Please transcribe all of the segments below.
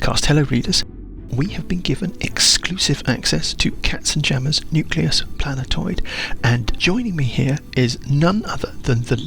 podcast. Hello, readers. We have been given exclusive access to Cats and Jammer's Nucleus Planetoid, and joining me here is none other than the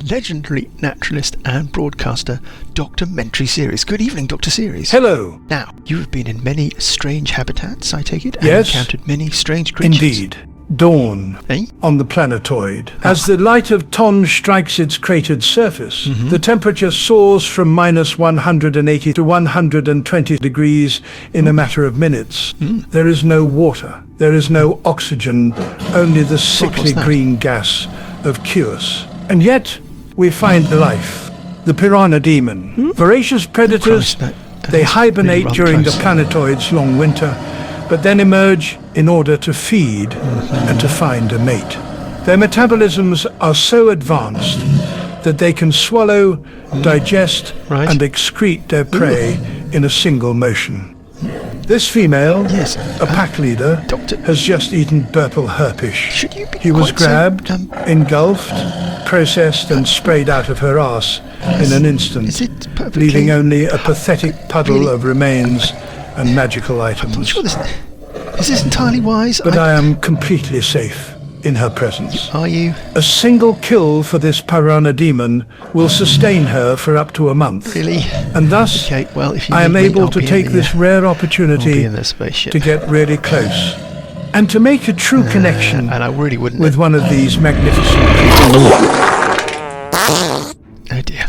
legendary naturalist and broadcaster, Dr. Mentry Series. Good evening, Dr. Series. Hello. Now, you have been in many strange habitats, I take it, and yes, encountered many strange creatures. Indeed. Dawn on the planetoid. As the light of Ton strikes its cratered surface, the temperature soars from minus 180 to 120 degrees in a matter of minutes. There is no water. There is no oxygen, only the sickly green gas of Curious. And yet, we find life. The Piranha Demon. Voracious predators, they hibernate during the planetoid's long winter, but then emerge in order to feed and to find a mate. Their metabolisms are so advanced that they can swallow, digest, and excrete their prey in a single motion. This female, a pack leader, has just eaten Burple herpish. He was grabbed, engulfed, processed and sprayed out of her arse in an instant, leaving only a pathetic puddle of remains and magical items. I'm not sure is this entirely wise? But I am completely safe in her presence. Are you? A single kill for this Piranha Demon will sustain her for up to a month. Really? And thus, if you I am able to take this rare opportunity to get really close and to make a true connection and I really wouldn't with one of these magnificent people. Oh dear.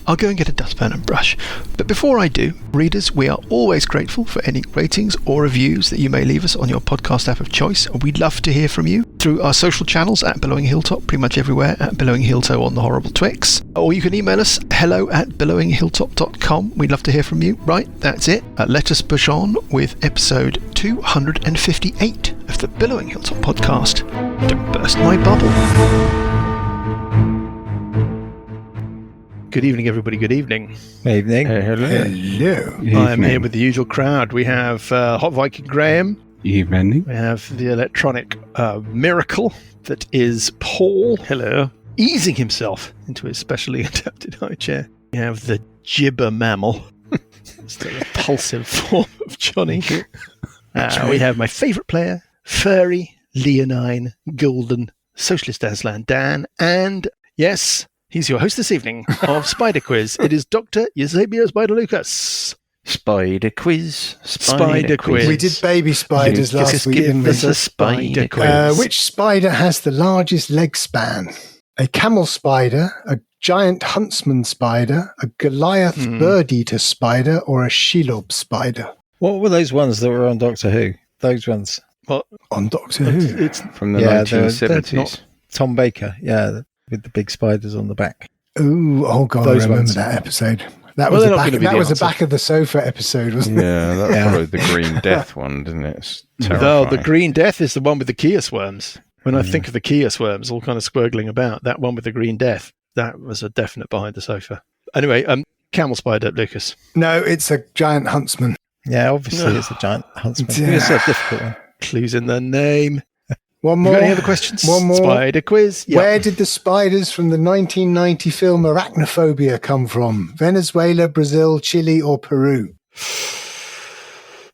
I'll go and get a dustpan and brush. But before I do, readers, we are always grateful for any ratings or reviews that you may leave us on your podcast app of choice. We'd love to hear from you through our social channels at Billowing Hilltop, pretty much everywhere at Billowing Hilltop on the Horrible Twix. Or you can email us hello@billowinghilltop.com. We'd love to hear from you. Right, that's it. Let us push on with episode 258 of the Billowing Hilltop podcast. Don't burst my bubble. Good evening, everybody. Good evening. Evening. Hello. I'm here with the usual crowd. We have Hot Viking Graham. Evening. We have the electronic miracle that is Paul. Hello. Easing himself into his specially adapted high chair. We have the gibber mammal. It's the repulsive form of Johnny. We have my favourite player, furry, leonine, golden, socialist Aslan Dan, and yes, he's your host this evening of Spider Quiz. It is Dr. Eusebio Spider Lucas. Spider Quiz. We did baby spiders last week. Give us a spider quiz. Which spider has the largest leg span? A camel spider, a giant huntsman spider, a Goliath bird-eater spider, or a Shelob spider? What were those ones that were on Doctor Who? Those ones. What? On Doctor Who? It's from the 1970s. Not Tom Baker, with the big spiders on the back. Oh God, I remember that episode. That was the back of the sofa episode, wasn't it? Yeah, that followed the Green Death one, didn't it? It's terrifying. No, the Green Death is the one with the Chaos worms. When I think of the Chaos worms all kind of squirgling about, that one with the Green Death, that was a definite behind the sofa. Anyway, camel spider, Lucas. No, it's a giant huntsman. Yeah, obviously it's a giant huntsman. It's a difficult one. Clues in the name. One more. You got any other questions? One more. Spider quiz. Yep. Where did the spiders from the 1990 film Arachnophobia come from? Venezuela, Brazil, Chile, or Peru?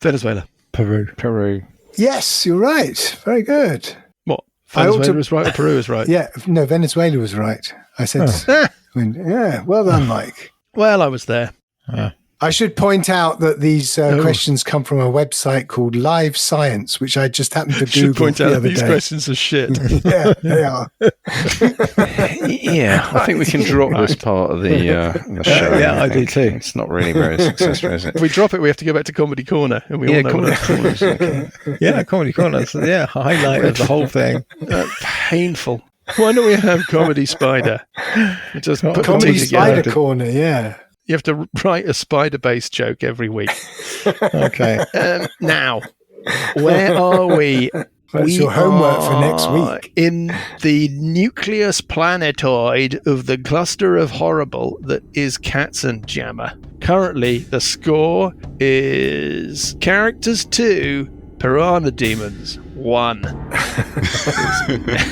Venezuela. Peru. Yes, you're right. Very good. What? Venezuela is right or Peru is right? Yeah, no, Venezuela was right. I said, well done, Mike. Well, I was there. I should point out that these questions come from a website called Live Science, which I just happened to Google the other day. These questions are shit. Yeah, they are. Yeah, I think we can drop this part of the show. Yeah, I do too. It's not really very successful, is it? If we drop it, we have to go back to Comedy Corner. And we all know Comedy Corner's okay. Yeah, Comedy Corner. Highlight of the whole thing. Painful. Why don't we have Comedy Spider? Just put Comedy Spider together. Corner, yeah. You have to write a spider-based joke every week. Okay. Now, where are we? That's your homework for next week. In the nucleus planetoid of the cluster of horrible that is Cats and Jammer. Currently, the score is characters 2, Piranha Demons 1.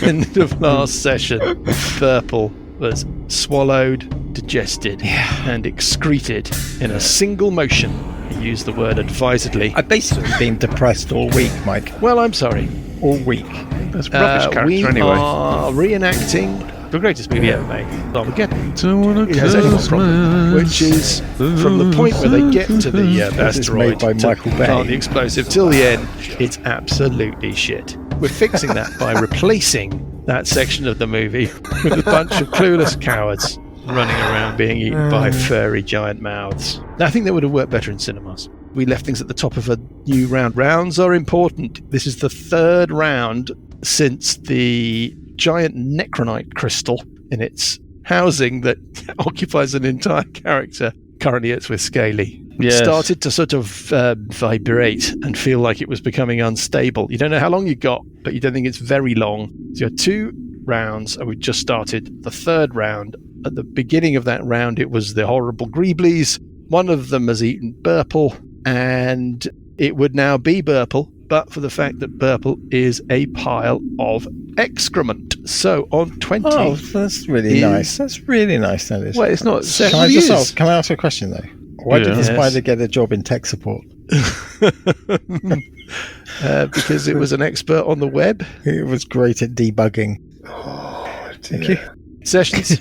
End of last session. Burple was swallowed, digested, and excreted in a single motion. He used the word advisedly. I've basically been depressed all week, Mike. Well, I'm sorry. All week. That's rubbish character we anyway. are reenacting the greatest movie ever made, Armageddon. It has only one problem, which is from the point where they get to the asteroid, made by Michael Bay. plant the explosive, till the end, it's absolutely shit. We're fixing that by replacing that section of the movie with a bunch of clueless cowards running around being eaten by furry giant mouths. I think that would have worked better in cinemas. We left things at the top of a new round. Rounds are important. This is the third round since the giant necronite crystal in its housing that occupies an entire character. Currently it's with Scaly. Yes. Started to sort of vibrate and feel like it was becoming unstable. You don't know how long you got, but you don't think it's very long. So you had 2 rounds, and we just started the third round. At the beginning of that round, it was the horrible Greeblies. One of them has eaten Burple, and it would now be Burple, but for the fact that Burple is a pile of excrement. So on 20... Oh, that's really nice. That's really nice, that is. Well, it's not... Can I ask a question, though? Why did the spider get a job in tech support? Because it was an expert on the web. It was great at debugging. Oh, Thank you. Sessions.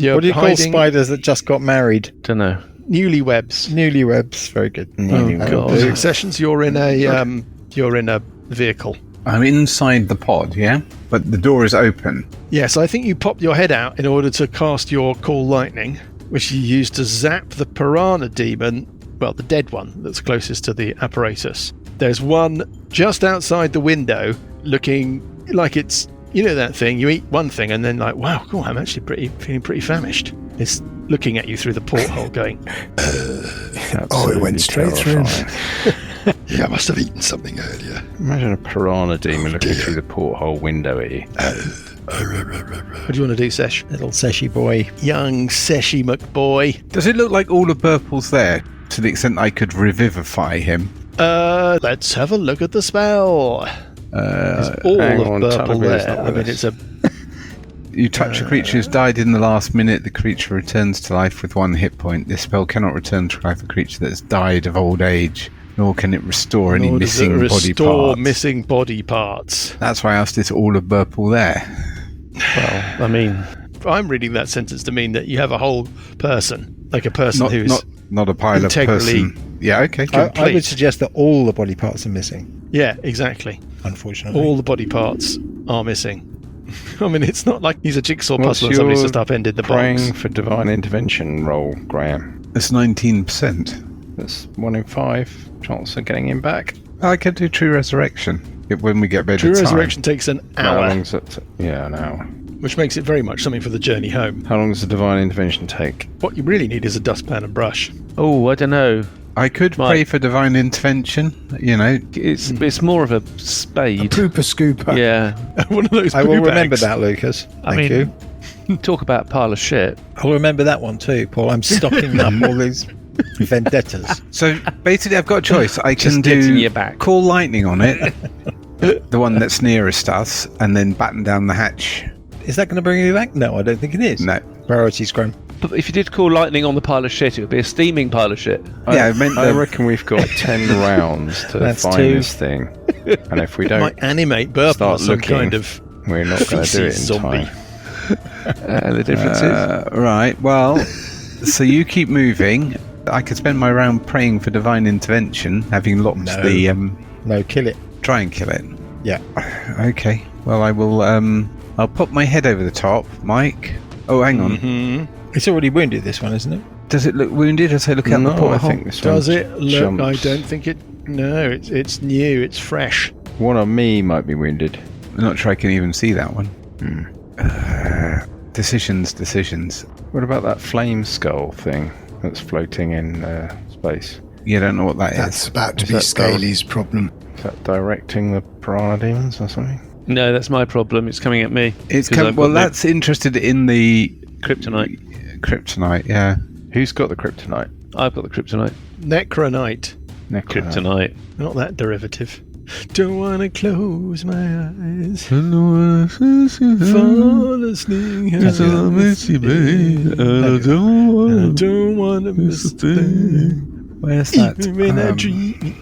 What do you call spiders that just got married? Don't know. Newlywebs. Newlywebs. Very good. Oh, God. Sessions, you're in a vehicle. I'm inside the pod, yeah? But the door is open. Yes, I think you popped your head out in order to cast your Call Lightning, which you used to zap the Piranha Demon, well, the dead one that's closest to the apparatus. There's one just outside the window looking like it's, you know that thing, you eat one thing and then like, wow, cool, I'm actually feeling pretty famished. It's looking at you through the porthole going, it went straight through. Yeah, I must have eaten something earlier. Imagine a Piranha Demon looking through the porthole window at you. what do you want to do, Sesh? Little Seshy boy. Young Seshy McBoy. Does it look like all of Burple's there, to the extent I could revivify him? Let's have a look at the spell. Is all hang of on, Burple Taliban's there? not I with mean, us. it's a... You touch a creature who's died in the last minute, the creature returns to life with 1 hit point. This spell cannot return to life a creature that has died of old age, nor can it restore any missing body parts. Missing body parts. That's why I asked, is all of Burple there? Well, I mean... I'm reading that sentence to mean that you have a whole person, like a person who's... Not a pile of integrally person. Yeah, okay. I would suggest that all the body parts are missing, Yeah, exactly. unfortunately. All the body parts are missing. I mean, it's not like he's a jigsaw What's puzzle and somebody's your just upended the praying box. for divine intervention roll, Graham? It's 19%. That's 1 in 5 chance of getting him back. I could do True Resurrection when we get better True time. Resurrection takes an How hour, long's it? Yeah, an hour. which makes it very much something for the journey home. How long does the divine intervention take? What you really need is a dustpan and brush. Oh, I don't know. I could Mike. pray for divine intervention, you know. It's more of a spade. Pooper scooper. Yeah. One of those I will poo remember bags. that, Lucas. I Thank mean- you. Talk about pile of shit. I'll remember that one too, Paul. I'm stocking up all these vendettas. So basically, I've got a choice. I can Just getting do you back. call lightning on it, the one that's nearest us, and then batten down the hatch. Is that going to bring you back? No, I don't think it is. No. Priorities, Graham. But if you did call lightning on the pile of shit, it would be a steaming pile of shit. Yeah, I meant I the- reckon we've got 10 rounns to That's find 2. this thing. And if we It don't might animate Burple start as some looking, kind of we're not going to do it in feces zombie. time. The difference is... Right, well, so you keep moving. I could spend my round praying for divine intervention, having locked No. the... No, kill it. try and kill it. Yeah. Okay, well, I will... I'll put my head over the top, Mike. Oh, hang on. Mm-hmm. It's already wounded, this one, isn't it? Does it look wounded as I look out the No, I porthole? think this one Does it look? jumps. I don't think it. No, it's new. It's fresh. One on me might be wounded. I'm not sure I can even see that one. Decisions. What about that flame skull thing that's floating in space? You don't know what that That's is. about to Is be that Scaly's problem. Is that directing the piranha demons or something? No, that's my problem. It's coming at me. It's 'Cause I've well, got no that's interested in the kryptonite. kryptonite. Yeah. Who's got the kryptonite? I've got the kryptonite. Necronite. Necronite. Kryptonite. Not that derivative. Don't want to close my eyes. Fall asleep. I don't want to miss a thing. Where's that? When I dream.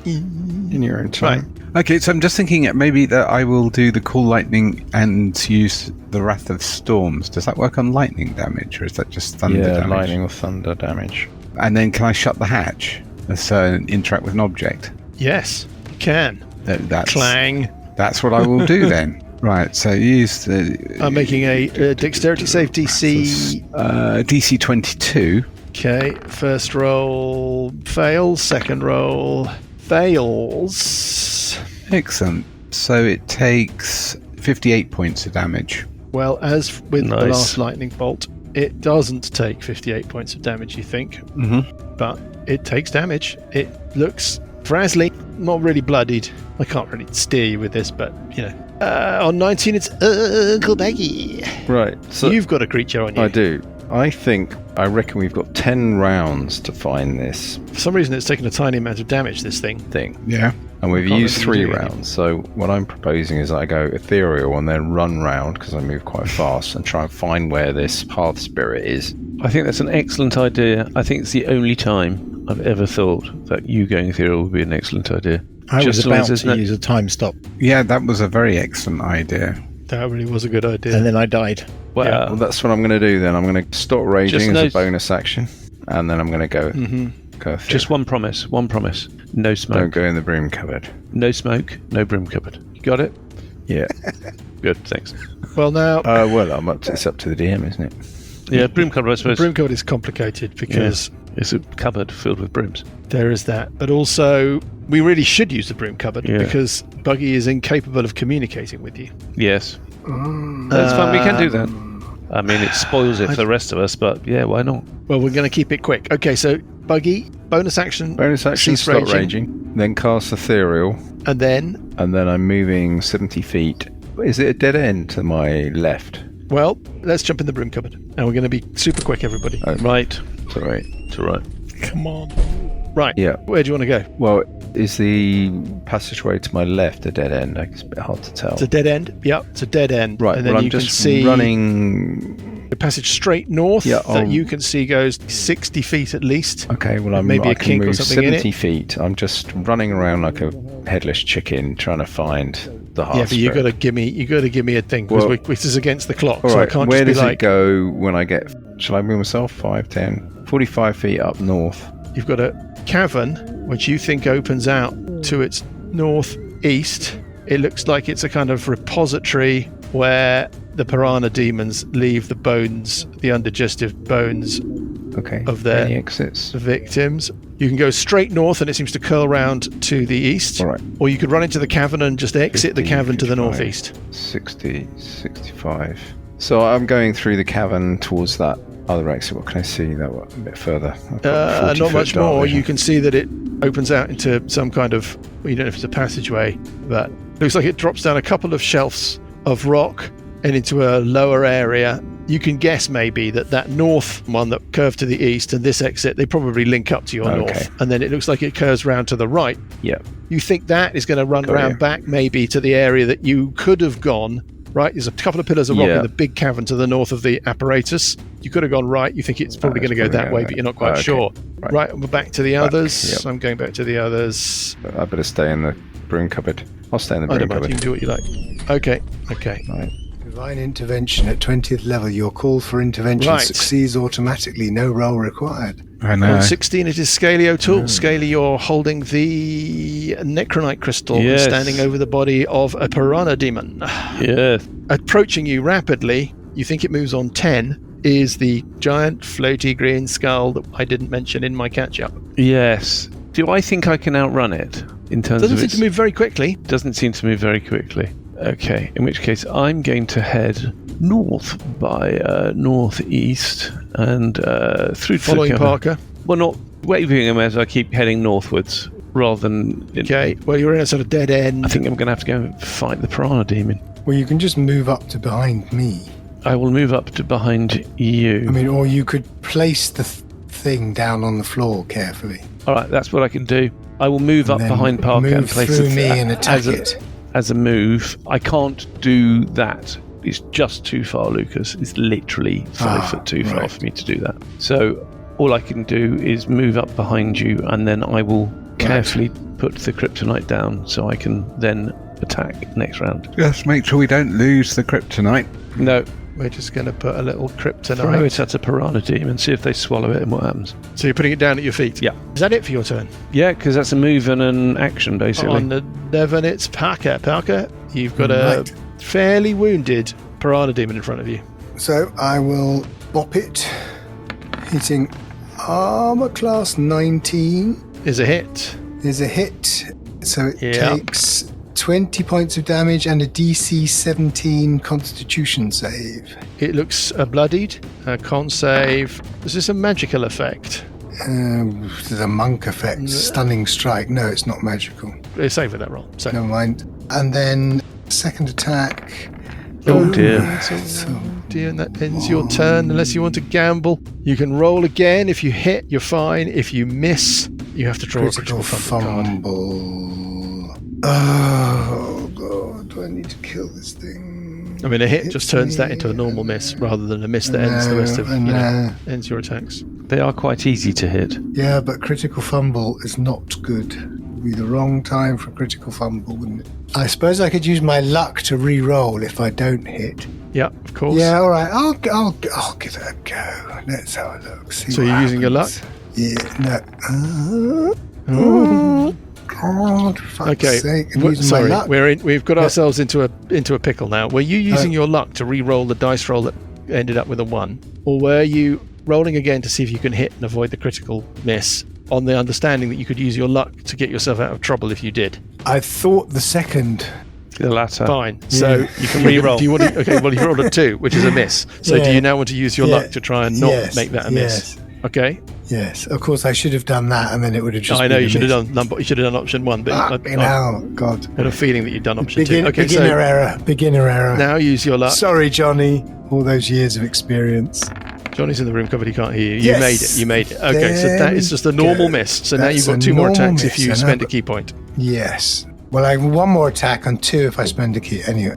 In your own time. Okay, so I'm just thinking maybe that I will do the Cool Lightning and use the Wrath of Storms. Does that work on lightning damage, or is that just thunder damage? Lightning or thunder damage. And then can I shut the hatch? So interact with an object? Yes, you can. That's, Clang. That's what I will do then. Right, so use the... I'm making a dexterity save DC. DC 22. Okay, first roll fails, second roll fails. Excellent. So it takes 58 points of damage. Well, as with the Nice. last lightning bolt, it doesn't take 58 points of damage, you think. Mm-hmm. But it takes damage. It looks frazzly, not really bloodied. I can't really steer you with this, but, you know. On 19, it's Uncle Baggy. Right. So You've got a creature on you. I do. I reckon we've got 10 rounds to find this For some reason, it's taken a tiny amount of damage, this thing. thing. Yeah. And we've Can't used really 3 do rounds. So what I'm proposing is I go ethereal and then run round, because I move quite fast, and try and find where this Hearth Spirit is. I think that's an excellent idea. I think it's the only time I've ever thought that you going ethereal would be an excellent idea. I was Just as long about as there's to no- use a time stop, Yeah, that was a very excellent idea. That really was a good idea. and then I died. Well, Well, that's what I'm going to do then. I'm going to stop raging Just as no- a bonus action, and then I'm going to go ethereal. just one promise. No smoke. Don't go in the broom cupboard. No smoke, no broom cupboard. You got it? Yeah. Good, thanks. Well, now, Well, it's up to the DM, isn't it? Yeah, broom cupboard, I the suppose. broom cupboard is complicated because It's a cupboard filled with brooms. there is that. But also, we really should use the broom cupboard Yeah. because Buggy is incapable of communicating with you. Yes. That's fine, we can do that. I mean, it spoils it for the rest of us, but yeah, why not? Well, we're going to keep it quick. Okay, so Buggy, bonus action. Bonus action, cease stop raging. Then cast ethereal, And then, and then I'm moving 70 feet. Is it a dead end to my left? well, let's jump in the broom cupboard. And we're going to be super quick, everybody. Right. Sorry. It's all right. Come on. Right. Yeah. Where do you want to go? Well, is the passageway to my left a dead end? It's a bit hard to tell. It's a dead end. Yep, it's a dead end. Right, And then well, you I'm can just see running. a passage straight north Yeah, that you can see goes 60 feet at least. Okay, well, maybe I a can kink or move something in 70 it. feet. I'm just running around like a headless chicken trying to find the Hearth Yeah, but you Spirit. got to give me a thing because Well, this is against the clock, All so I right, can't where just does be it like, go when I get... Shall I move myself? 5, 10, 45 feet up north. you've got a cavern which you think opens out to its northeast. It looks like it's a kind of repository where the Piranha Demons leave the bones, the undigested bones Okay. of their Any exits? victims. You can go straight north and it seems to curl round to the east. All right. Or you could run into the cavern and just exit the 50, cavern to the 55, northeast. 60, 65. So I'm going through the cavern towards that other exit. What can I see? That a bit further. I've got 40 Not foot much dark more. vision. You can see that it opens out into some kind of, well, you don't know if it's a passageway, but looks like it drops down a couple of shelves of rock and into a lower area. You can guess maybe that north one that curved to the east and this exit, they probably link up to your Okay. north. And then it looks like it curves round to the right. Yeah. You think that is going to run Got round you. back maybe to the area that you could have gone, right? There's a couple of pillars of rock Yeah. in the big cavern to the north of the apparatus. You could have gone right. You think it's probably going to go that way, but you're not quite Okay. sure. Right. Right, we're back to the others. yep. I'm going back to the others. I better stay in the broom cupboard. I'll stay in the I broom don't mind. You cupboard. can do what you like. Okay. Right. Divine intervention at 20th level. Your call for intervention Right. succeeds automatically. No roll required. I know. On 16, it is Scaly O'Toole. Scaly, you're holding the Necronite crystal Yes. standing over the body of a Piranha Demon. Yeah. Approaching you rapidly, you think it moves on 10, is the giant floaty green skull that I didn't mention in my catch-up. Yes. Do I think I can outrun it in terms Doesn't of seem its... to move very quickly. Doesn't seem to move very quickly. Okay, in which case I'm going to head north by northeast and through to Following the cavern. Parker. Well, not waving him as I keep heading northwards, rather than... Okay, well, you're in a sort of dead end. I think I'm going to have to go and fight the Piranha Demon. Well, you can just move up to behind me. I will move up to behind you. I mean, or you could place the thing down on the floor carefully. All right, that's what I can do. I will move up then behind Parker and move place through it me and attack as it. as a move. I can't do that. It's just too far, Lucas. It's literally 5 foot too far for me to do that. So all I can do is move up behind you, and then I will carefully put the kryptonite down so I can then attack next round. Just make sure we don't lose the kryptonite. No. We're just going to put a little kryptonite. Throw it at a Piranha Demon and see if they swallow it and what happens. So you're putting it down at your feet? Yeah. Is that it for your turn? Yeah, because that's a move and an action, basically. On the 11, it's Parker. Parker, you've got a fairly wounded Piranha Demon in front of you. So I will bop it, hitting armor class 19. Is a hit. Is a hit. So it takes 20 points of damage and a DC 17 Constitution save. It looks bloodied. Con save. Is this a magical effect? There's a monk effect. Stunning strike. No, it's not magical. Save with that roll. So. Never mind. And then second attack. Oh dear. Dear, and that ends your turn. Unless you want to gamble, you can roll again. If you hit, you're fine. If you miss, you have to draw a critical fumble. Oh god, do I need to kill this thing? I mean, a hit just turns that into a normal miss rather than a miss that ends the rest of ends your attacks. They are quite easy to hit. Yeah, but critical fumble is not good. It would be the wrong time for critical fumble, wouldn't it? I suppose I could use my luck to re-roll if I don't hit. Yeah, of course. Yeah, all right. I'll give it a go. Let's have a look. See so you're using your luck? Yeah. No. God, for fuck's sake. Sorry, we've got ourselves into a pickle now. Were you using your luck to re-roll the dice roll that ended up with a 1, or were you rolling again to see if you can hit and avoid the critical miss, on the understanding that you could use your luck to get yourself out of trouble if you did? I thought the second. The latter. Fine. So you can re-roll. Do you want to? Okay. Well, you rolled a 2, which is a miss. So do you now want to use your luck to try and not make that a miss? Okay. Yes, of course I should have done that, and then it would have just. I know you should have done number. You should have done option 1, but I had a feeling that you'd done option 2. Okay, beginner error. Now use your luck. Sorry, Johnny. All those years of experience. Johnny's in the room covered. He can't hear you. You made it. Okay, so that is just a normal miss. So now you've got 2 more attacks if you spend a key point. Yes. Well, I have 1 more attack on 2 if I spend a key. Anyway.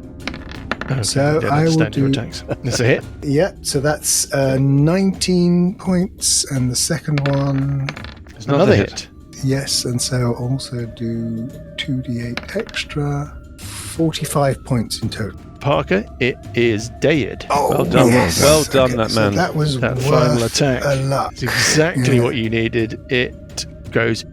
Okay, so I will do attacks. That's a hit. Yeah, so that's 19 points, and the second one is another hit. Yes, and so I'll also do 2d8 extra, 45 points in total. Parker, it is dead. Oh, well done, yes. well done, that man. So that was that final attack. A lot. It's exactly what you needed. It goes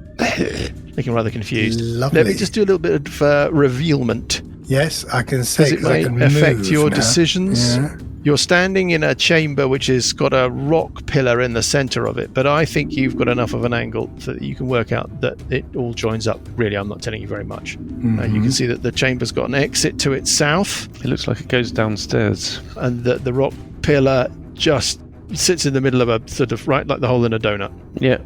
looking rather confused. Lovely. Let me just do a little bit of revealment. Yes, I can say because it may affect your decisions. Yeah. You're standing in a chamber which has got a rock pillar in the center of it, but I think you've got enough of an angle that you can work out that it all joins up. Really, I'm not telling you very much. You can see that the chamber's got an exit to its south. It looks like it goes downstairs. And that the rock pillar just sits in the middle of a sort of right like the hole in a donut. Yeah.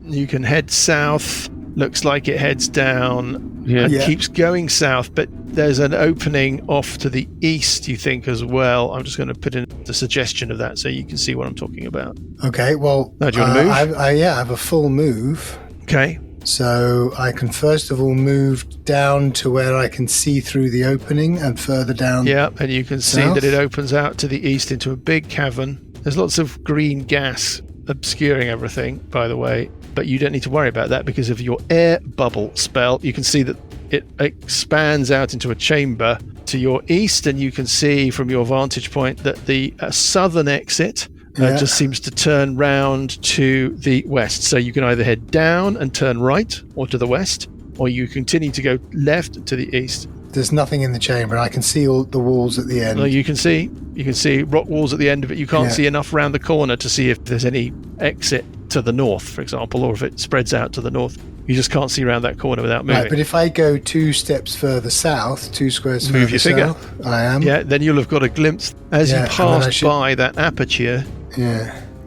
You can head south. Looks like it heads down and keeps going south, but there's an opening off to the east, you think, as well. I'm just going to put in the suggestion of that so you can see what I'm talking about. Okay, well, do you want to move? I have a full move. Okay. So I can first of all move down to where I can see through the opening and further down. Yeah, and you can see that it opens out to the east into a big cavern. There's lots of green gas obscuring everything, by the way, but you don't need to worry about that because of your air bubble spell. You can see that it expands out into a chamber to your east, and you can see from your vantage point that the southern exit just seems to turn round to the west. So you can either head down and turn right or to the west, or you continue to go left to the east. There's nothing in the chamber. I can see all the walls at the end. No, you can see rock walls at the end of it. You can't see enough round the corner to see if there's any exit to the north, for example, or if it spreads out to the north. You just can't see around that corner without moving. Right, but if I go 2 steps further south, 2 squares further south, I am. Yeah, then you'll have got a glimpse. As you passed by that aperture,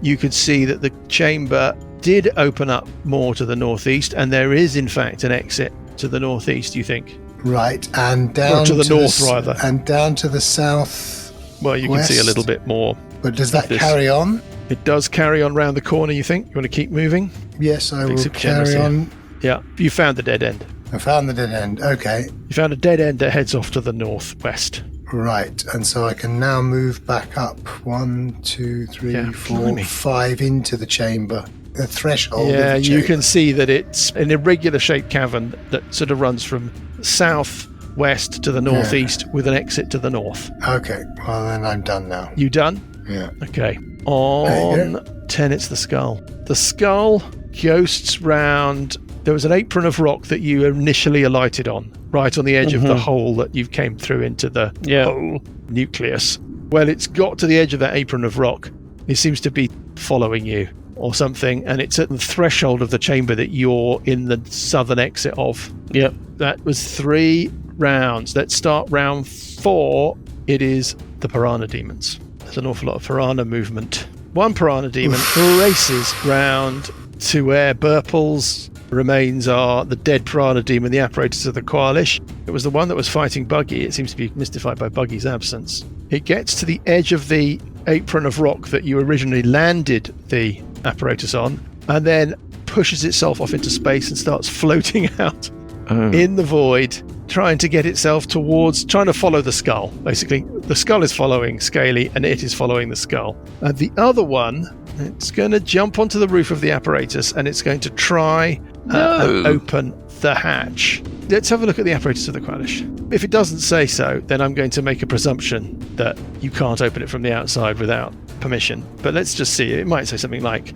you could see that the chamber did open up more to the northeast, and there is, in fact, an exit to the northeast, you think? Right, and down to the north, rather. And down to the south. Well, you can see a little bit more. But does that carry on? It does carry on round the corner, you think? You want to keep moving? Yes, I will carry on. Yeah, you found the dead end. I found the dead end. Okay. You found a dead end that heads off to the northwest. Right, and so I can now move back up 1, 2, 3, Yeah, 4, blimey. 5 into the chamber. The threshold. Yeah, of the you chamber. can see that it's an irregular shaped cavern that sort of runs from southwest to the northeast with an exit to the north. Okay, well then I'm done now. You done? Yeah. Okay. There you On 10, it's the skull. The skull ghosts round. There was an apron of rock that you initially alighted on, right on the edge of the hole that you came through into the whole nucleus. Well, it's got to the edge of that apron of rock. It seems to be following you or something, and it's at the threshold of the chamber that you're in the southern exit of. Yep. That was 3 rounds. Let's start round 4. It is the Piranha Demons. There's an awful lot of Piranha movement. One Piranha Demon races round to where Burple's remains are, the dead Piranha Demon, the apparatus of the Qualish. It was the one that was fighting Buggy. It seems to be mystified by Buggy's absence. It gets to the edge of the apron of rock that you originally landed the apparatus on, and then pushes itself off into space and starts floating out in the void, trying to get itself trying to follow the skull. Basically, the skull is following Scaly, and it is following the skull. And the other one, it's going to jump onto the roof of the apparatus, and it's going to try and open the hatch. Let's have a look at the apparatus of the Qualish. If it doesn't say so, then I'm going to make a presumption that you can't open it from the outside without permission. But let's just see. It might say something like,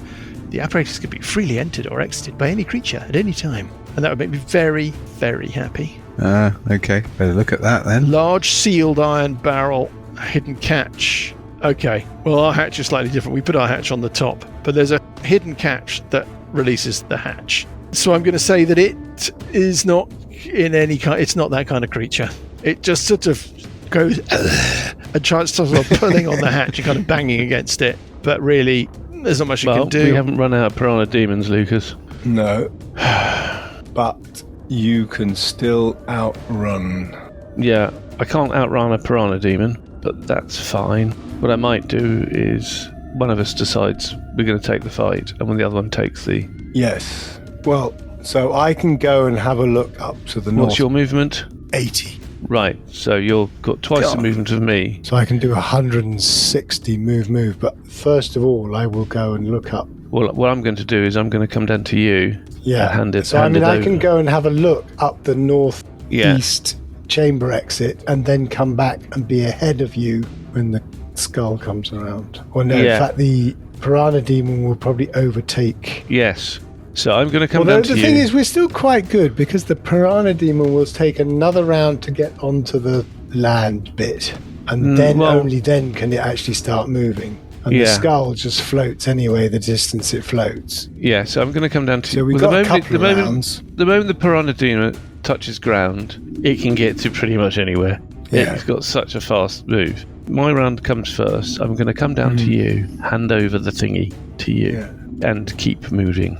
the apparatus can be freely entered or exited by any creature at any time. And that would make me very, very happy. Okay. Better look at that then. Large sealed iron barrel, hidden catch. Okay, well, our hatch is slightly different. We put our hatch on the top, but there's a hidden catch that releases the hatch. So I'm going to say that it is not in any kind. It's not that kind of creature. It just sort of goes and tries to sort of pulling on the hatch and kind of banging against it. But really, there's not much you can do. We haven't run out of Piranha Demons, Lucas. No. But you can still outrun. Yeah, I can't outrun a Piranha Demon, but that's fine. What I might do is one of us decides we're going to take the fight, and when the other one takes the... Yes. Well, so I can go and have a look up to the north. What's your movement? 80. Right, so you've got twice the movement of me. So I can do 160 move. But first of all, I will go and look up. Well, what I'm going to do is I'm going to come down to you. Yeah. And hand I it can over. go and have a look up the northeast chamber exit, and then come back and be ahead of you when the skull comes around. Or no, in fact, the Piranha Demon will probably overtake. Yes. So I'm going to come down to you. The thing is, we're still quite good because the Piranha Demon will take another round to get onto the land bit, and only then can it actually start moving. And the skull just floats anyway, the distance it floats. Yeah, so I'm going to come down to you. So we've got a couple of rounds. The moment the Piranha Demon touches ground, it can get to pretty much anywhere. Yeah. It's got such a fast move. My round comes first. I'm going to come down to you, hand over the thingy to you, and keep moving.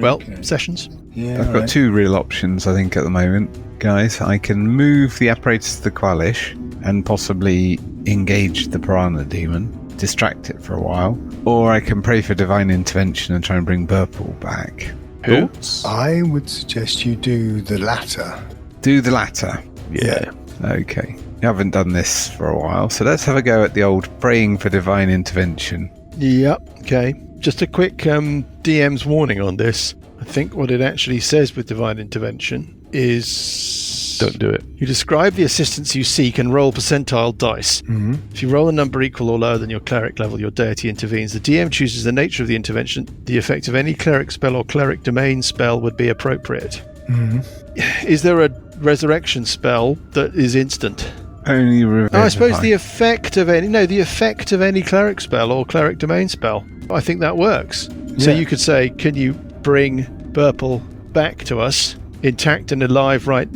Well, sessions. Yeah, I've got 2 real options, I think, at the moment, guys. I can move the apparatus to the Qualish and possibly engage the Piranha Demon, distract it for a while, or I can pray for divine intervention and try and bring Burple back. Who? Thoughts? I would suggest you do the latter. Do the latter. Yeah. Okay. You haven't done this for a while, so let's have a go at the old praying for divine intervention. Yep. Okay. Just a quick DM's warning on this. I think what it actually says with divine intervention is... Don't do it. You describe the assistance you seek and roll percentile dice. Mm-hmm. If you roll a number equal or lower than your cleric level, your deity intervenes. The DM chooses the nature of the intervention. The effect of any cleric spell or cleric domain spell would be appropriate. Mm-hmm. Is there a resurrection spell that is instant? Only revivify. I suppose the effect of any cleric spell or cleric domain spell. I think that works. So you could say, can you bring Burple back to us intact and alive, right,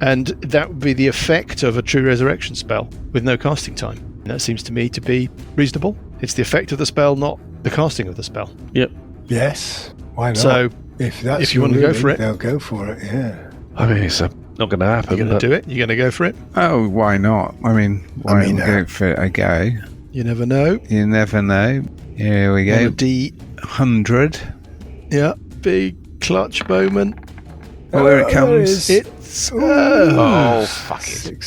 and that would be the effect of a true resurrection spell with no casting time. And that seems to me to be reasonable. It's the effect of the spell, not the casting of the spell. Yep. Yes. Why not? So if you want to go for it, they'll go for it. Yeah. I mean, it's not going to happen. You're going to do it? You're going to go for it? Oh, why not? I mean, why not go for it? I go. You never know. You never know. Here we go. On a D. 100. Yeah. Big clutch moment. Here it comes. It's fuck it.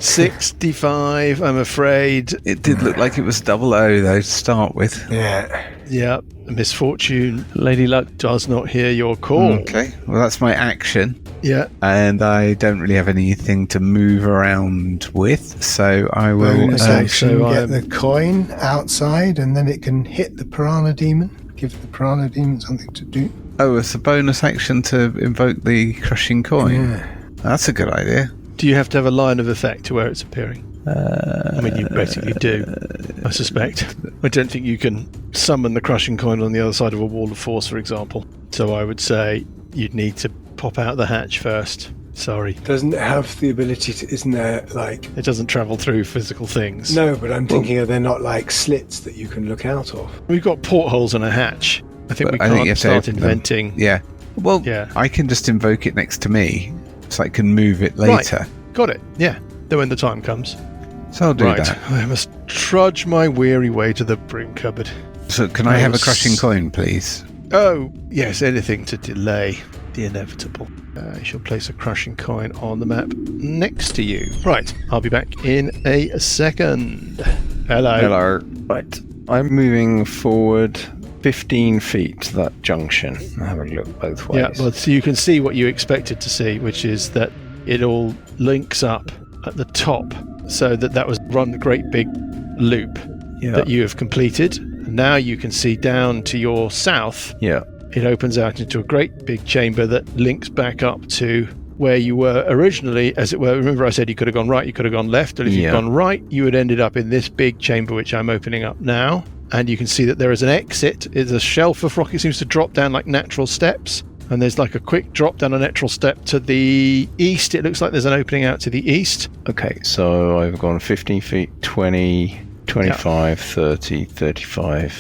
65, I'm afraid. It did look like it was 00 though to start with. Yeah. Yeah, misfortune. Lady Luck does not hear your call. Okay, well that's my action. Yeah. And I don't really have anything to move around with, so I will... Bonus action, so get the coin outside, and then it can hit the Piranha Demon. Give the Piranha Demon something to do. Oh, it's a bonus action to invoke the crushing coin. Yeah. That's a good idea. Do you have to have a line of effect to where it's appearing? I mean, you basically do, I suspect. I don't think you can summon the crushing coin on the other side of a wall of force, for example. So I would say you'd need to pop out the hatch first. Sorry. Doesn't it have the ability to... Isn't there, like... It doesn't travel through physical things. No, but I'm thinking, are there not, like, slits that you can look out of? We've got portholes and a hatch. I think But we I think you can't have to start open them. inventing... Yeah. Well, Yeah. I can just invoke it next to me, so I can move it later. Right. Got it. Yeah. Then when the time comes. So I'll do Right. that. I must trudge my weary way to the broom cupboard. So can I have a crushing coin, please? Oh, yes, anything to delay the inevitable. I shall place a crushing coin on the map next to you. Right, I'll be back in a second. Hello. Right. I'm moving forward 15 feet to that junction. I'll have a look both ways. Yeah, well, so you can see what you expected to see, which is that it all links up at the top, so that was one great big loop that you have completed. Now you can see down to your south. Yeah. It opens out into a great big chamber that links back up to where you were originally, as it were. Remember I said you could have gone right, you could have gone left, and if you'd gone right, you would have ended up in this big chamber, which I'm opening up now. And you can see that there is an exit. It's a shelf of rock. It seems to drop down like natural steps. And there's like a quick drop down a natural step to the east. It looks like there's an opening out to the east. Okay, so I've gone 15 feet, 20, 25, 30, 35,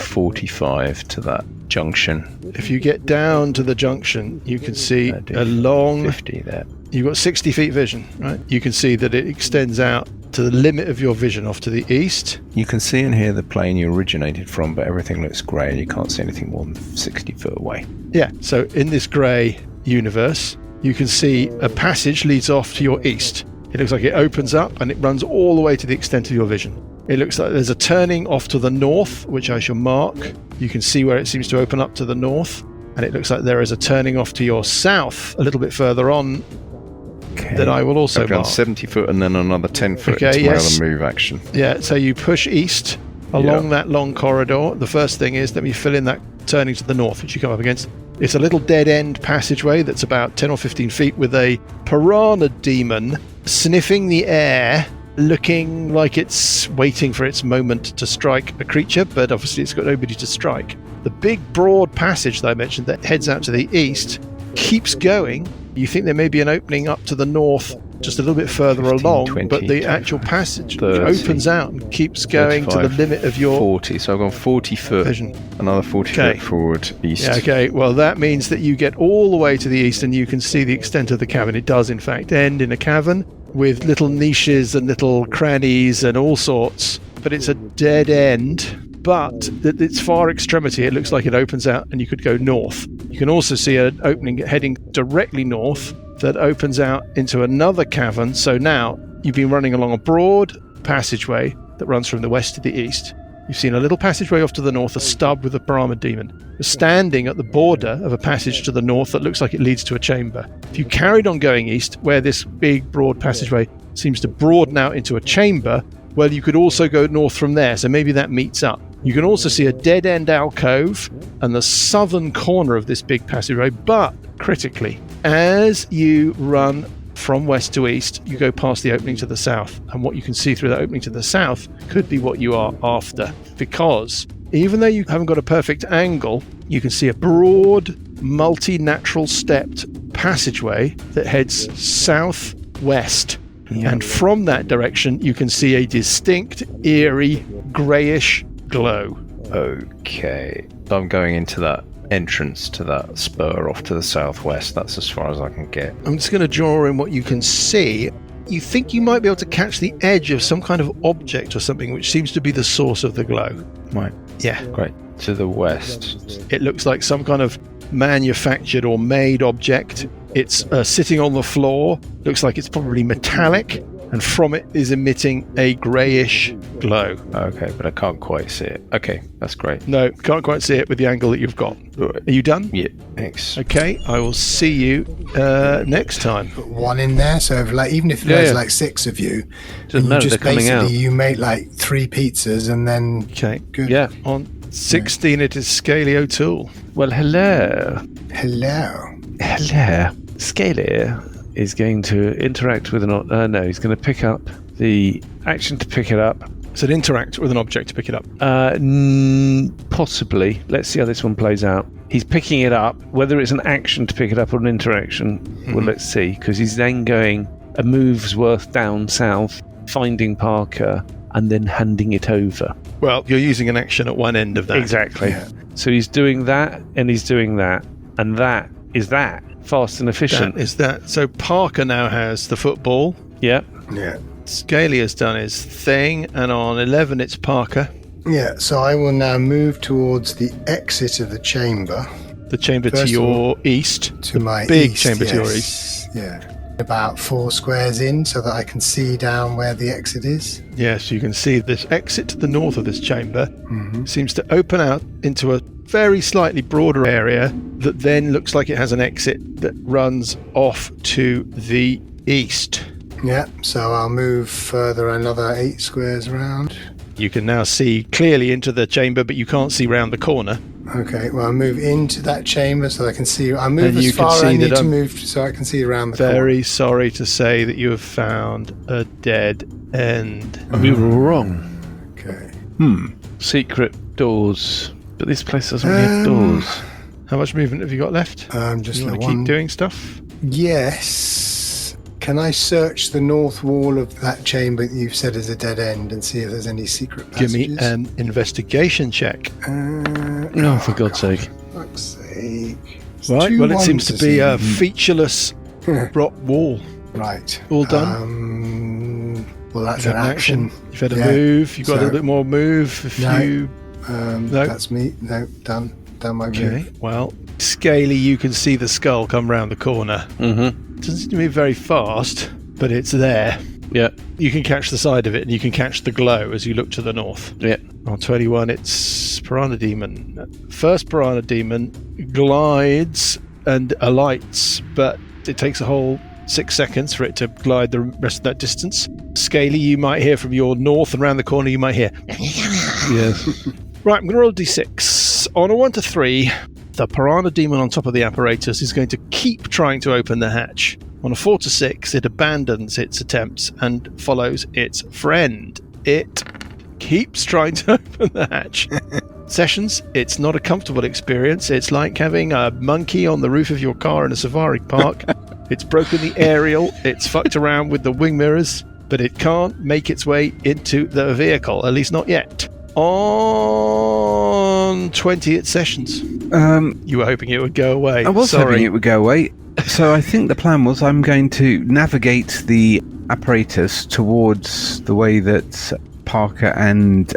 45 to that junction. If you get down to the junction, you can see a long... 50 there. You've got 60 feet vision, right? You can see that it extends out to the limit of your vision off to the east. You can see and hear the plane you originated from, but everything looks grey and you can't see anything more than 60 foot away. Yeah, so in this grey universe, you can see a passage leads off to your east. It looks like it opens up and it runs all the way to the extent of your vision. It looks like there's a turning off to the north, which I shall mark. You can see where it seems to open up to the north. And it looks like there is a turning off to your south, a little bit further on, that I will also I've gone mark. 70 foot and then another 10 foot Okay, into my yes. other move action. Yeah, so you push east along that long corridor. The first thing is, let me fill in that turning to the north, which you come up against. It's a little dead-end passageway that's about 10 or 15 feet with a Piranha Demon sniffing the air, looking like it's waiting for its moment to strike a creature, but obviously it's got nobody to strike. The big, broad passage that I mentioned that heads out to the east keeps going. You think there may be an opening up to the north, just a little bit further 15, along, 20, but the actual passage 30, opens out and keeps going to the 35, limit of your 40. So I've gone 40 foot, vision. another 40 Okay. foot forward east. Yeah, okay. Well, that means that you get all the way to the east and you can see the extent of the cavern. It does, in fact, end in a cavern with little niches and little crannies and all sorts. But it's a dead end. But at its far extremity, it looks like it opens out and you could go north. You can also see an opening heading directly north that opens out into another cavern. So now you've been running along a broad passageway that runs from the west to the east. You've seen a little passageway off to the north, a stub with a Piranha Demon. You're standing at the border of a passage to the north that looks like it leads to a chamber. If you carried on going east, where this big, broad passageway seems to broaden out into a chamber, well, you could also go north from there, so maybe that meets up. You can also see a dead-end alcove and the southern corner of this big passageway, but critically, as you run from west to east, you go past the opening to the south, and what you can see through that opening to the south could be what you are after, because even though you haven't got a perfect angle, you can see a broad, multi-natural stepped passageway that heads southwest. Yeah. And from that direction, you can see a distinct, eerie, greyish glow. Okay. So I'm going into that entrance to that spur off to the southwest. That's as far as I can get. I'm just going to draw in what you can see. You think you might be able to catch the edge of some kind of object or something, which seems to be the source of the glow. Right. Yeah. Great. To the west. It looks like some kind of manufactured or made object It's sitting on the floor. Looks like it's probably metallic, and from it is emitting a greyish glow. Okay, but I can't quite see it. Okay, that's great. No, can't quite see it with the angle that you've got. Are you done? Yeah, thanks. Okay, I will see you next time. Put one in there, so even if there's like 6 of you, Doesn't matter, they're coming out. You make like 3 pizzas and then... Okay, good. Yeah. On 16, it is Scaly O'Toole. Well, hello. Scaly is going to interact with no, he's going to pick up the action to pick it up. So interact with an object to pick it up. Possibly. Let's see how this one plays out. He's picking it up. Whether it's an action to pick it up or an interaction, well, let's see. Because he's then going a move's worth down south, finding Parker, and then handing it over. Well, you're using an action at one end of that. Exactly. Yeah. So he's doing that, and he's doing that, and that is that. Fast and efficient. That is that. So Parker now has the football. Yep. Yeah. Scaly has done his thing, and on 11 it's Parker. Yeah, so I will now move towards the exit of the chamber. The chamber to your east. To my big east, chamber to your east. Yeah. About 4 squares in so that I can see down where the exit is. Yes, you can see this exit to the north of this chamber seems to open out into a very slightly broader area that then looks like it has an exit that runs off to the east. Yeah, so I'll move further another 8 squares around. You can now see clearly into the chamber, but you can't see round the corner. Okay, well, I'll move into that chamber so I can see. I'll move as far as I need to move so I can see around the corner. Very sorry to say that you have found a dead end. We were all wrong. Okay. Secret doors. But this place doesn't really have doors. How much movement have you got left? Just you want to keep doing stuff? Yes. Can I search the north wall of that chamber that you've said is a dead end and see if there's any secret passages? Give me an investigation check. No, for God's sake. Fuck's sake. Right, well, it seems to be a featureless rock wall. Right. All done? Well, that's an action. You've had a move. You've got a little bit more move. No, that's me. No, done my move. Okay, well, Scaly, you can see the skull come round the corner. It doesn't seem to move very fast, but it's there. Yeah. You can catch the side of it, and you can catch the glow as you look to the north. Yeah. On 21, it's Piranha Demon. First Piranha Demon glides and alights, but it takes a whole 6 seconds for it to glide the rest of that distance. Scaly, you might hear from your north, and round the corner you might hear. Yes. Right, I'm going to roll a d6. On a 1 to 3, the Piranha Demon on top of the apparatus is going to keep trying to open the hatch. On a 4 to 6, it abandons its attempts and follows its friend. It keeps trying to open the hatch. Sessions, it's not a comfortable experience. It's like having a monkey on the roof of your car in a safari park. It's broken the aerial, it's fucked around with the wing mirrors, but it can't make its way into the vehicle, at least not yet. On 20 at Sessions. You were hoping it would go away. I was hoping it would go away. So I think the plan was I'm going to navigate the apparatus towards the way that Parker and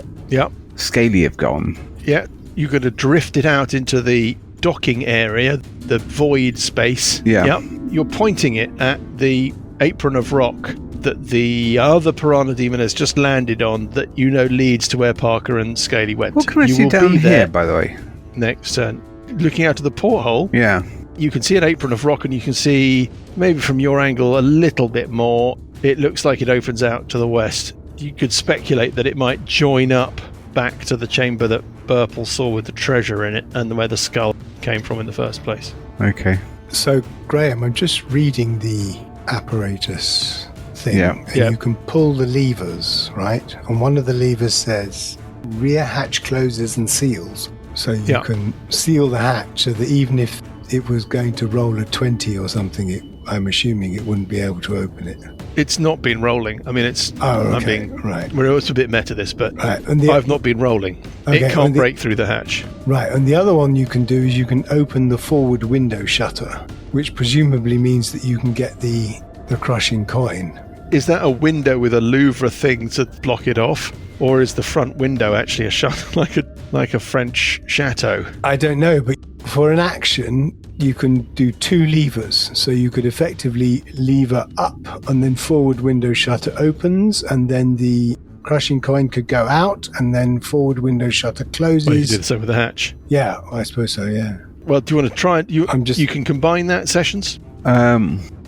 Scaly have gone. Yeah, you're going to drift it out into the docking area, the void space. Yeah. Yep. You're pointing it at the apron of rock that the other Piranha Demon has just landed on that you know leads to where Parker and Scaly went. What can I see down here, by the way? Next turn. Looking out of the porthole. Yeah. You can see an apron of rock, and you can see, maybe from your angle, a little bit more. It looks like it opens out to the west. You could speculate that it might join up back to the chamber that Burple saw with the treasure in it and where the skull came from in the first place. Okay. So, Graham, I'm just reading the apparatus thing. Yeah. And you can pull the levers, right? And one of the levers says rear hatch closes and seals. So you can seal the hatch so that even if it was going to roll a 20 or something, I'm assuming it wouldn't be able to open it. It's not been rolling. I mean, it's... right. We're also a bit meta this, but and I've not been rolling. Okay, it can't break through the hatch. Right, and the other one you can do is you can open the forward window shutter, which presumably means that you can get the crushing coin. Is that a window with a louvre thing to block it off? Or is the front window actually a shutter like a French chateau? I don't know, but for an action, you can do 2 levers. So you could effectively lever up and then forward window shutter opens, and then the crushing coin could go out, and then forward window shutter closes. Well, you did the same with the hatch. Yeah, I suppose so, yeah. Well, do you want to try it? You can combine that, Sessions?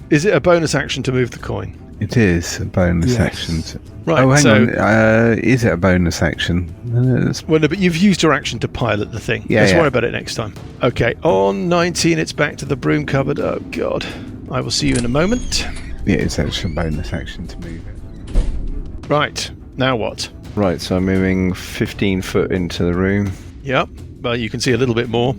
Is it a bonus action to move the coin? It is a bonus action. Right. Oh, hang on. Is it a bonus action? Well, no, but you've used your action to pilot the thing. Let's worry about it next time. Okay, on 19, it's back to the broom cupboard. Oh, God. I will see you in a moment. Yeah, it's actually a bonus action to move it. Right. Now what? Right, so I'm moving 15 foot into the room. Yep. Well, you can see a little bit more.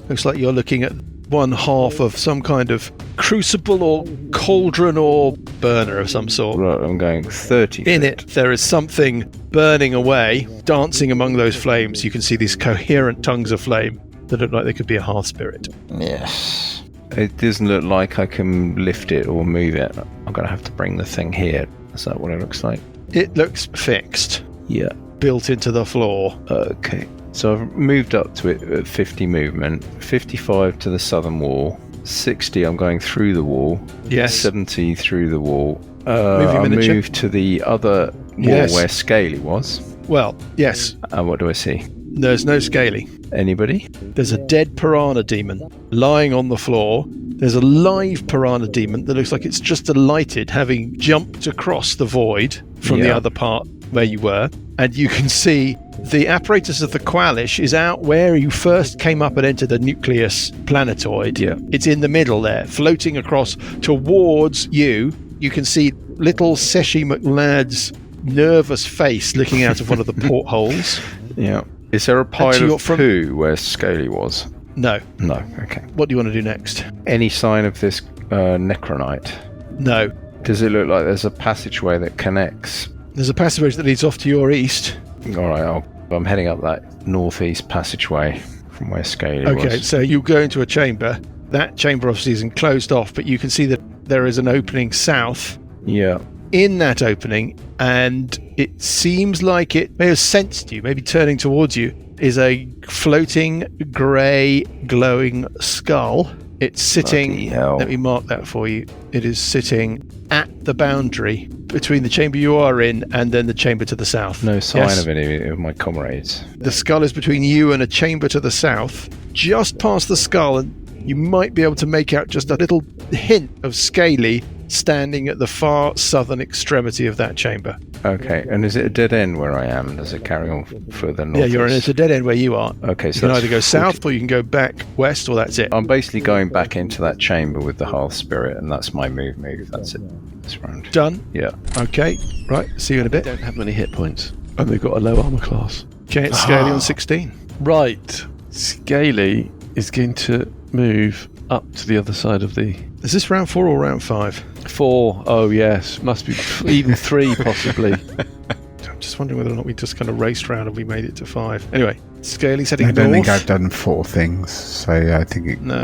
Looks like you're looking at one half of some kind of crucible or cauldron or burner of some sort. Right, I'm going 30 In feet. it, there is something burning away, dancing among those flames. You can see these coherent tongues of flame that look like they could be a Hearth Spirit. Yes. It doesn't look like I can lift it or move it. I'm going to have to bring the thing here. Is that what it looks like? It looks fixed. Yeah. Built into the floor. Okay. So I've moved up to it at 50 movement, 55 to the southern wall, 60 I'm going through the wall, Yes. 70 through the wall. Moving I miniature. moved to the other wall Yes. where Scaly was. Well, yes. What do I see? There's no Scaly. Anybody? There's a dead Piranha Demon lying on the floor. There's a live Piranha Demon that looks like it's just alighted, having jumped across the void from the other part where you were. And you can see the apparatus of the Qualish is out where you first came up and entered the nucleus planetoid. Yeah. It's in the middle there, floating across towards you. You can see little Seshi McLeod's nervous face looking out of one of the portholes. Yeah. Is there a pile your of poo where Scaly was? No. No. Okay. What do you want to do next? Any sign of this necronite? No. Does it look like there's a passageway that connects? There's a passageway that leads off to your east. All right, I'm heading up that northeast passageway from where Scaly was. Okay, so you go into a chamber. That chamber obviously isn't closed off, but you can see that there is an opening south. Yeah. In that opening, and it seems like it may have sensed you, maybe turning towards you, is a floating grey glowing skull. It's sitting, Bloody hell. let me mark that for you. It is sitting at the boundary between the chamber you are in and then the chamber to the south. No sign Yes? of any of my comrades. The skull is between you and a chamber to the south. Just past the skull, and you might be able to make out just a little hint of Scaly standing at the far southern extremity of that chamber. Okay, and is it a dead end where I am? Does it carry on further north? Yeah, you're in it's a dead end where you are. Okay, You so can that's either go 40 south or you can go back west, or that's it. I'm basically going back into that chamber with the Hearth Spirit, and that's my move. That's it. This round. Done. Yeah. Okay, right, see you in a bit. Don't have many hit points, and they've got a low armor class. Okay, it's Scaly on 16. Right, Scaly is going to move up to the other side of the Is this round 4 or round 5? 4. Oh yes, must be even 3 possibly. I'm just wondering whether or not we just kind of raced round and we made it to 5. Anyway, Scaly's heading I don't north. think I've done 4 things, so I think it, No,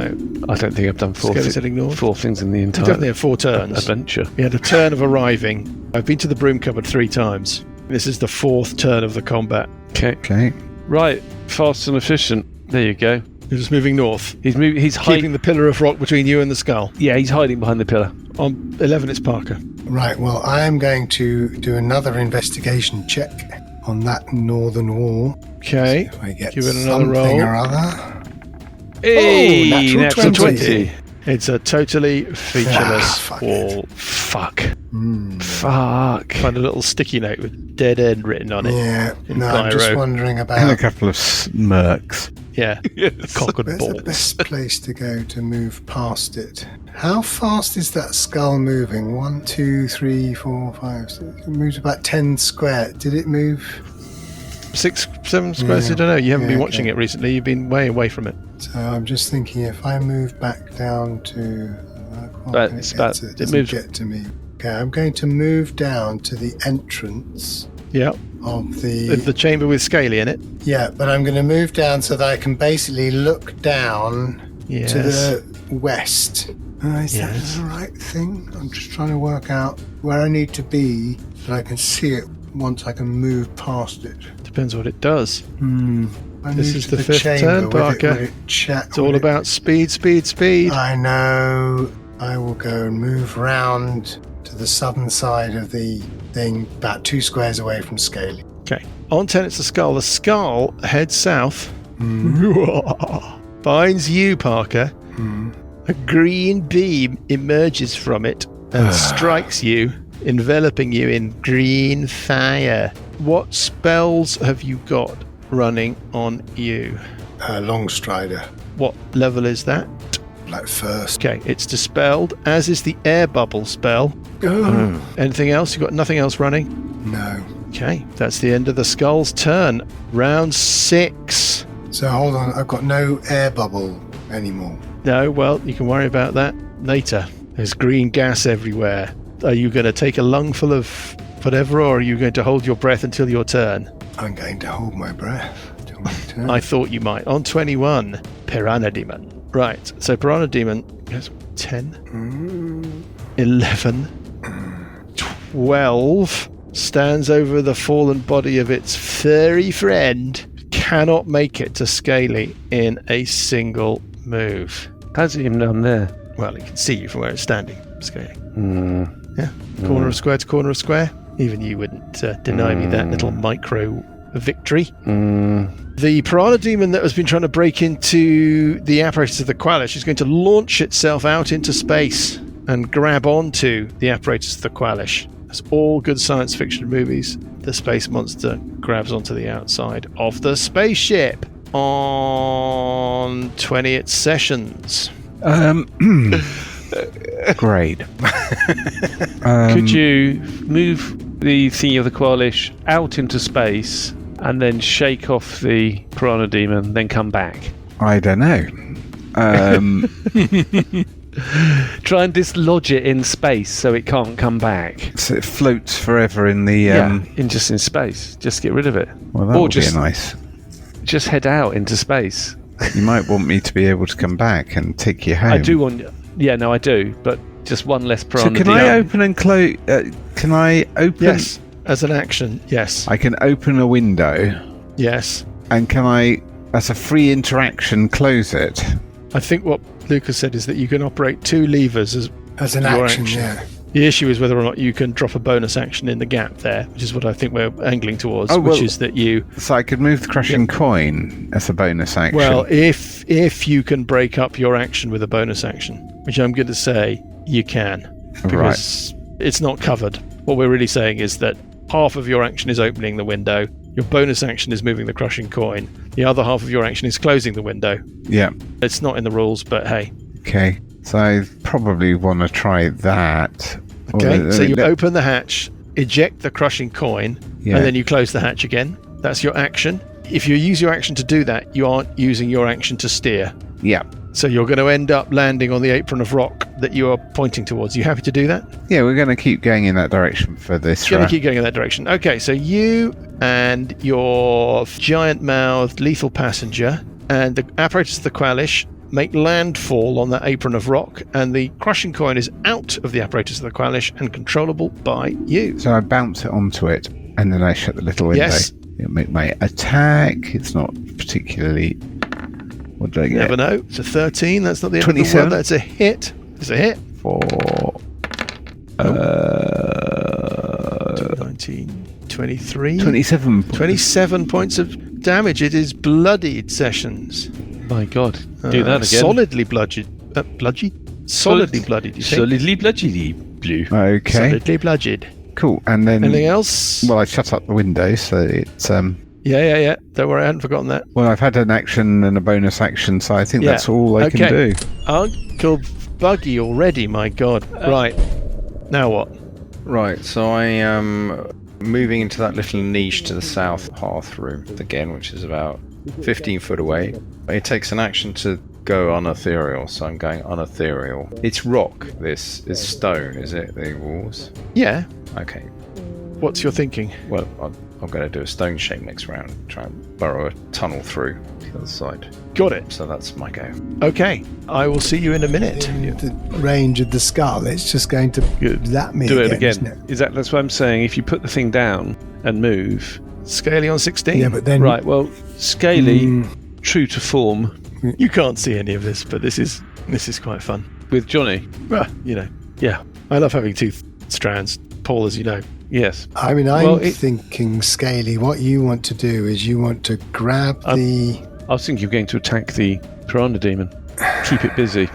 I don't think I've done 4 Scaly's heading north. 4 things in the We entire definitely have 4 turns. adventure. We had a turn of arriving. I've been to the broom cupboard 3 times. This is the 4th turn of the combat. Okay, okay. right, fast and efficient. There you go. You're just moving north. He's moving. He's Keeping hiding. the pillar of rock between you and the skull. Yeah, he's hiding behind the pillar. On 11, it's Parker. Right, well, I am going to do another investigation check on that northern wall. Okay. If I get Give it another something roll. or other. Hey, natural 20. It's a totally featureless fuck wall. Fuck. Fuck. Find a little sticky note with dead end written on it. Yeah, In no, I'm just biro. wondering And a about couple of smirks. Yeah. Cock and where's ball. the best place to go to move past it. How fast is that skull moving? 1, 2, 3, 4, 5, 6. It moves about 10 square. Did it move? 6, 7 squares? Yeah. I don't know. You haven't been Yeah, watching okay. it recently. You've been way away from it. So I'm just thinking if I move back down to... It's about- it it doesn't moves- get to me. Okay, I'm going to move down to the entrance Yeah. of The chamber with Scaly in it. Yeah, but I'm going to move down so that I can basically look down Yes. to the west. Is that Yes. the right thing? I'm just trying to work out where I need to be so I can see it once I can move past it. Depends what it does. This is the 5th turn, Parker. It's all about speed, speed, speed. I know. I will go and move round to the southern side of the thing, about 2 squares away from Scaly. Okay. On 10, it's the skull. The skull heads south. Finds you, Parker. A green beam emerges from it and strikes you, enveloping you in green fire. What spells have you got running on you? Long Strider. What level is that? Like 1st. Okay, it's dispelled, as is the air bubble spell. Anything else? You got nothing else running? No. Okay, that's the end of the skull's turn. Round 6. So hold on, I've got no air bubble anymore. No, well, you can worry about that later. There's green gas everywhere. Are you going to take a lungful of whatever, or are you going to hold your breath until your turn? I'm going to hold my breath until my turn. I thought you might. On 21, Piranha Demon. Right, so Piranha Demon goes 10, 11, 12, stands over the fallen body of its furry friend, cannot make it to Scaly in a single move. How's it even down there? Well, it can see you from where it's standing, Scaly. Yeah, corner of square to corner of square. Even you wouldn't deny me that little micro victory. The Piranha Demon that has been trying to break into the apparatus of the Qualish is going to launch itself out into space and grab onto the apparatus of the Qualish. As all good science fiction movies, the space monster grabs onto the outside of the spaceship. On 20 sessions. Great. Could you move the thingy of the Qualish out into space and then shake off the Piranha Demon, then come back? I don't know. Try and dislodge it in space so it can't come back. So it floats forever in the... in space. Just get rid of it. Well, that would be nice. Just head out into space. You might want me to be able to come back and take you home. I do want... Yeah, no, I do. But just one less Piranha Demon. So can I open and close... can I open... Yes, as an action, yes. I can open a window. Yes. And can I, as a free interaction, close it? I think what Lucas said is that you can operate 2 levers as an action, yeah. The issue is whether or not you can drop a bonus action in the gap there, which is what I think we're angling towards, which is that you... So I could move the crushing coin as a bonus action. Well, if you can break up your action with a bonus action, which I'm going to say you can, because it's not covered. What we're really saying is that half of your action is opening the window, your bonus action is moving the crushing coin, the other half of your action is closing the window. Yeah. It's not in the rules, but hey. Okay, so I probably want to try that. Okay, so you open the hatch, eject the crushing coin, and then you close the hatch again. That's your action. If you use your action to do that, you aren't using your action to steer. Yeah. So you're going to end up landing on the apron of rock that you are pointing towards. Are you happy to do that? Yeah, we're going to keep going in that direction for this. You're going to keep going in that direction. Okay, so you and your giant-mouthed lethal passenger and the apparatus of the Qualish make landfall on that apron of rock, and the crushing coin is out of the apparatus of the Qualish and controllable by you. So I bounce it onto it, and then I shut the little window. Yes. It'll make my attack. It's not particularly... What did I get? Never know. It's a 13. That's not the end 27. of the world. That's a hit. It's a hit. 19, 23. 27. 27 points of damage. It is bloodied sessions. My God. Do that again. Solidly bloodied. Solidly bloodied, you think? Solidly bloodied. Blue. Okay. Solidly bloodied. Cool. And then... Anything else? Well, I shut up the window, so it's... Yeah. Don't worry, I hadn't forgotten that. Well, I've had an action and a bonus action, so I think that's all I can do. Uncle Buggy already, my God. Right. Now what? Right, so I am moving into that little niche to the south hearth room again, which is about 15 foot away. It takes an action to go unethereal, so I'm going unethereal. It's rock, this is stone, is it, the walls? Yeah. Okay. What's your thinking? Well, I'm going to do a stone shape next round, try and burrow a tunnel through to the other side. Got it. So that's my go. Okay, I will see you in a minute. In the range of the skull, it's just going to zap me Do again, it again. isn't it? That's what I'm saying. If you put the thing down and move, Scaly on 16. Yeah, but then Right, well, Scaly, true to form, You can't see any of this, but this is quite fun. with Johnny. Well, yeah. I love having two strands, Paul, as you know. Yes. I mean, I'm thinking, Scaly, what you want to do is you want to grab the... I was thinking of going to attack the Piranha Demon. Keep it busy.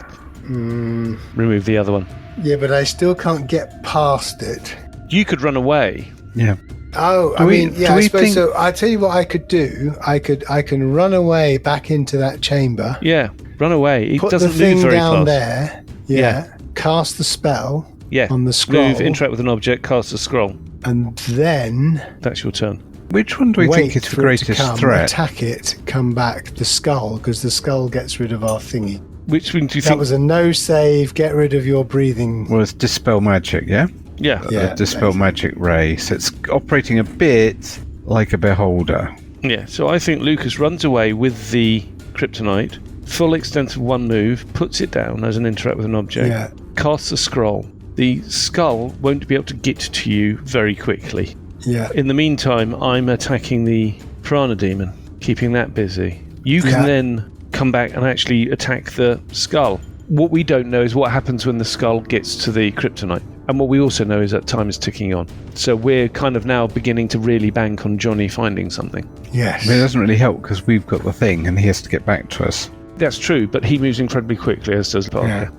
Remove the other one. Yeah, but I still can't get past it. You could run away. Yeah. Oh, I suppose so. I'll tell you what I could do. I can run away back into that chamber. Yeah, run away. It Put doesn't the thing move very down fast. there. Yeah. Cast the spell. Yeah. On the scroll. Move, interact with an object, cast a scroll. And then... That's your turn. Which one do we think is the greatest threat? Attack it, come back, the skull, because the skull gets rid of our thingy. Which one do you That think? was a no save, get rid of your breathing. Well, it's Dispel Magic, yeah? Yeah. The Dispel Magic Ray. So it's operating a bit like a Beholder. Yeah, so I think Lucas runs away with the kryptonite, full extent of one move, puts it down as an interact with an object, casts a scroll. The skull won't be able to get to you very quickly. Yeah. In the meantime, I'm attacking the Piranha Demon, keeping that busy. You can then come back and actually attack the skull. What we don't know is what happens when the skull gets to the kryptonite. And what we also know is that time is ticking on. So we're kind of now beginning to really bank on Johnny finding something. Yes. But it doesn't really help because we've got the thing and he has to get back to us. That's true, but he moves incredibly quickly, as does Parker. Yeah.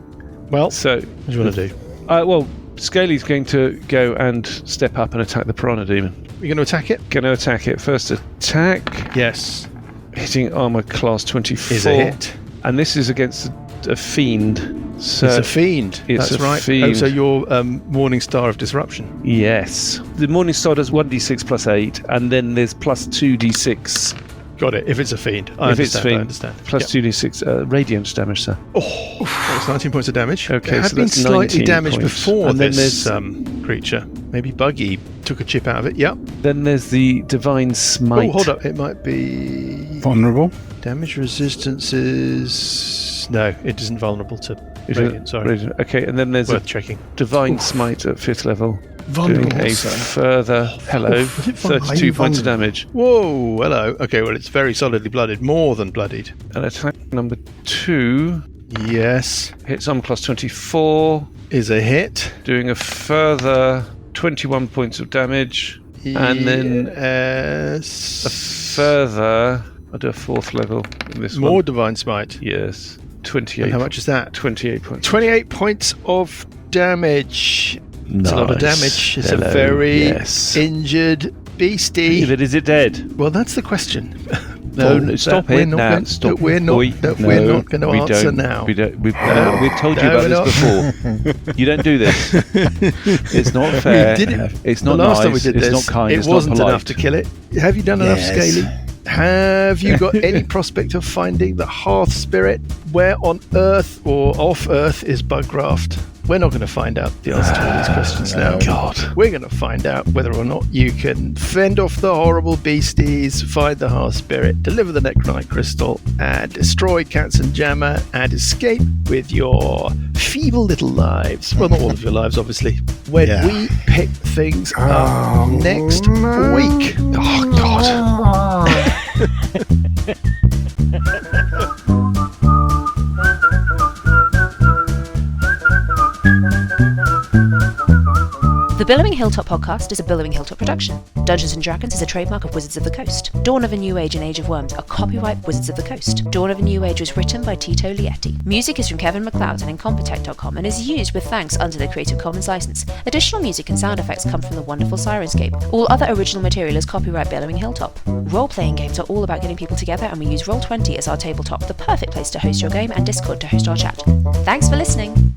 Well, So, what do you want to do? well, Scaly's going to go and step up and attack the Piranha Demon. You're going to attack it? Going to attack it. First attack, Yes. hitting armor class 24. Is a hit. And this is against a fiend. So It's a fiend. it's That's a right. fiend. Oh, so you're Morning Star of Disruption. Yes. The Morning Star does 1d6 plus 8, and then there's plus 2d6. Got it. If it's a fiend. I If it's understand. fiend, I understand. Plus 2d6 radiant damage, sir. Oh, that was 19 points of damage. Okay, There had so been that's slightly 19 damaged points. before And then this there's- creature. Maybe Buggy took a chip out of it. Yep. Then there's the Divine Smite. Oh, hold up. It might be... Vulnerable? Damage resistance is... No, it isn't vulnerable to Radiant, sorry. Radiant. Okay, and then there's Worth a checking. Divine Smite at 5th level. Vulnerable, Doing a sir. further... Hello. Was it vulnerable? 32 points of Vulnerable? damage. Whoa, hello. Okay, well, it's very solidly blooded. More than bloodied. And attack number 2 Yes. hits armor class 24. Is a hit. Doing a further 21 points of damage. And then a further... I'll do a 4th level in this More one. Divine Smite. Yes. 28. And how much is that? 28 points. 28 points of damage. It's a lot of Nice. damage. It's Hello, a very yes. injured beastie. But is it dead? Well, that's the question. No, stop it now. Stop. We're not going to we answer don't. now. We've told you No, about this before. You don't do this. It's not fair. We did it. It's The not last nice. time we did it's this, not kind. it it's wasn't not polite. enough to kill it. Have you done enough, Scaly? Have you got any prospect of finding the Hearth Spirit? Where on Earth or off Earth is Bugcraft? We're not going to find out the answer to all these questions now. God. We're going to find out whether or not you can fend off the horrible beasties, find the Hearth Spirit, deliver the Necronite Crystal, and destroy Cats and Jammer, and escape with your feeble little lives. Well, not all of your lives, obviously. When we pick things up next week. Oh, God. The Billowing Hilltop podcast is a Billowing Hilltop production. Dungeons & Dragons is a trademark of Wizards of the Coast. Dawn of a New Age and Age of Worms are copyright Wizards of the Coast. Dawn of a New Age was written by Tito Lietti. Music is from Kevin MacLeod and Incompetech.com and is used with thanks under the Creative Commons license. Additional music and sound effects come from the wonderful Sirenscape. All other original material is copyright Billowing Hilltop. Role-playing games are all about getting people together, and we use Roll20 as our tabletop, the perfect place to host your game, and Discord to host our chat. Thanks for listening!